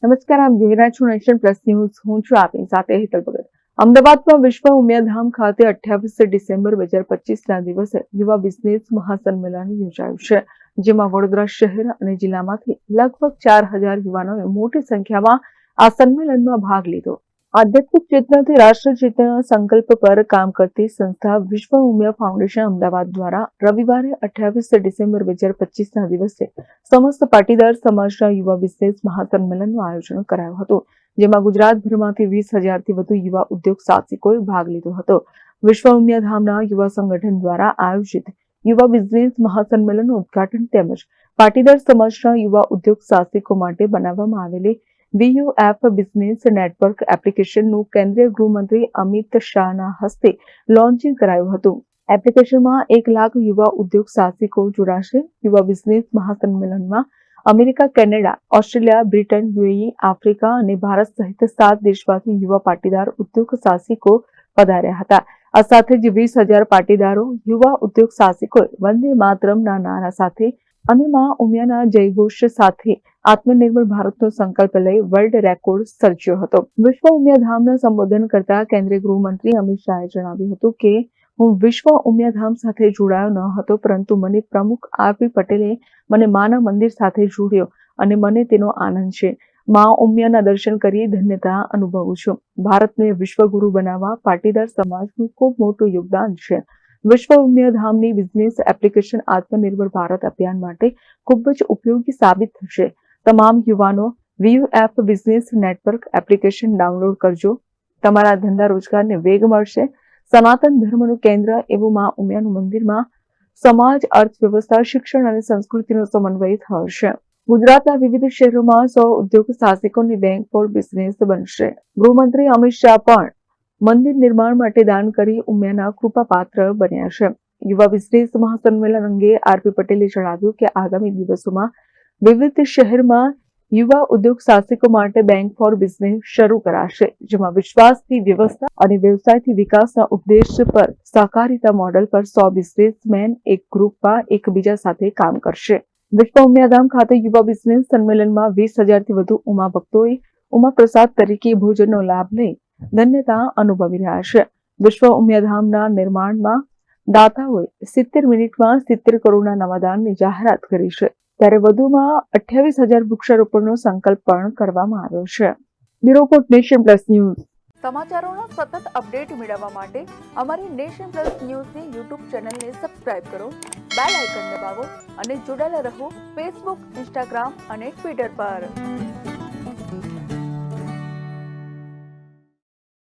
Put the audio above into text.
નમસ્કાર, આપ જોઈ રહ્યા છો નેશન પ્લસ ન્યૂઝ. હું છું આપની સાથે હેતલ ભગત. અમદાવાદમાં વિશ્વ ઉમિયાધામ ખાતે 28 ડિસેમ્બર 2025 ના દિવસે યુવા બિઝનેસ મહાસંમેલન યોજાયું છે, જેમાં વડોદરા શહેર અને જિલ્લામાંથી લગભગ 4000 યુવાનોએ મોટી સંખ્યામાં આ સંમેલનમાં ભાગ લીધો. આધ્યાત્મિક ચેતનાથી રાષ્ટ્ર ચેતનાના સંકલ્પ પર કામ કરતી સંસ્થા વિશ્વ ઉમિયા ફાઉન્ડેશન અમદાવાદ દ્વારા રવિવારે 28 ડિસેમ્બર 2025 ના દિવસે સમસ્ત પાટીદાર સમાજના યુવા બિઝનેસ મહાસંમેલનનું આયોજન કરાયું હતું, જેમાં ગુજરાતભરમાંથી 20,000થી વધુ યુવા ઉદ્યોગ સાહસિકોએ ભાગ લીધો હતો. વિશ્વ ઉમિયાધામના યુવા સંગઠન દ્વારા આયોજિત યુવા બિઝનેસ મહાસંમેલનનું ઉદઘાટન તેમજ પાટીદાર સમાજના યુવા ઉદ્યોગ સાહસિકો માટે બનાવવામાં આવેલી VUF બિઝનેસ નેટવર્ક એપ્લિકેશનનું કેન્દ્રીય ગૃહમંત્રી અમિત શાહના હસ્તે લોન્ચિંગ કરાયું હતું. એપ્લિકેશનમાં 1 લાખ યુવા ઉદ્યોગ સાહસિકો જોડાશે. યુવા બિઝનેસ મહાસંમેલનમાં America, Canada, Australia, Britain, UAE, Africa અને ભારત સહિત 7 દેશમાંથી યુવા પાટીદાર ઉદ્યોગ સાહસિકો પધાર્યા હતા. આ સાથે જ 20,000 પાટીદારો યુવા ઉદ્યોગ સાહસિકોએ વંદે માતરમના નારા સાથે અને માં ઉમિયાના જયઘોષ સાથે આત્મનિર્ભર ભારતનો સંકલ્પ લઈ વર્લ્ડ રેકોર્ડ સર્જ્યો હતો. વિશ્વ ઉમિયાધામના સંબોધન કરતા કેન્દ્રીય ગૃહમંત્રી અમિત શાહે જણાવ્યું હતું કે હું વિશ્વ ઉમિયાધામ સાથે જોડાયો ન હતો, પરંતુ મને પ્રમુખ RP પટેલે મને માના મંદિર સાથે જોડ્યો અને મને તેનો આનંદ છે. માં ઉમિયાના દર્શન કરી ધન્યતા અનુભવું છું. ભારતને વિશ્વગુરુ બનાવવા પાટીદાર સમાજનું ખૂબ મોટું યોગદાન છે. વિશ્વ ઉમિયાધામની બિઝનેસ એપ્લિકેશન આત્મનિર્ભર ભારત અભિયાન માટે ખૂબ જ ઉપયોગી સાબિત થશે. તમામ યુવાનો VUF business network application download કરજો. તમારા ધંધા રોજગારને વેગ મળશે. સનાતન ધર્મનું કેન્દ્ર એવું માં ઉમિયાનું મંદિરમાં સમાજ, અર્થવ્યવસ્થા, શિક્ષણ અને સંસ્કૃતિનો સમન્વય થશે. ગુજરાતના વિવિધ શહેરોમાં 100 ઉદ્યોગ સાહસિકોની બેંક ફોર બિઝનેસ બનશે. ગૃહમંત્રી અમિત શાહ પણ મંદિર નિર્માણ માટે દાન કરી ઉમિયાના કૃપાપાત્ર બન્યા છે. યુવા બિઝનેસ મહાસંમેલન અંગે RP પટેલે જણાવ્યું કે આગામી દિવસોમાં વિવિધ શહેરમાં યુવા ઉદ્યોગ સાહસિકો માટે બેંક ફોર બિઝનેસ શરૂ કરાશે, જેમાં વિશ્વાસથી વ્યવસ્થા અને વ્યવસાયથી વિકાસના ઉદ્દેશ પર સહકારિતા મોડેલ પર 100 બિઝનેસમેન એક ગ્રુપમાં એકબીજા સાથે કામ કરશે. વિશ્વ ઉમિયાધામ ખાતે યુવા બિઝનેસ સંમેલનમાં 20,000થી વધુ ઉમા ભક્તોએ ઉમા પ્રસાદ તરીકે ભોજનનો લાભ લઈ ધન્યતા અનુભવી રહ્યા છે. વિશ્વ ઉમિયાધામના નિર્માણમાં દાતાઓએ 70 મિનિટમાં 70 કરોડના નવા દાનની જાહેરાત કરી છે, ત્યારે વધુમાં 28,000 વૃક્ષારોપણનો સંકલ્પ પણ કરવામાં આવ્યો છે. Bureau report, nation plus news. સમાચારોના સતત અપડેટ મેળવવા માટે અમારી નેશન પ્લસ ન્યૂઝની YouTube ચેનલને સબસ્ક્રાઇબ કરો, બેલ આઇકન દબાવો અને જોડાયેલા રહો Facebook, Instagram અને Twitter પર.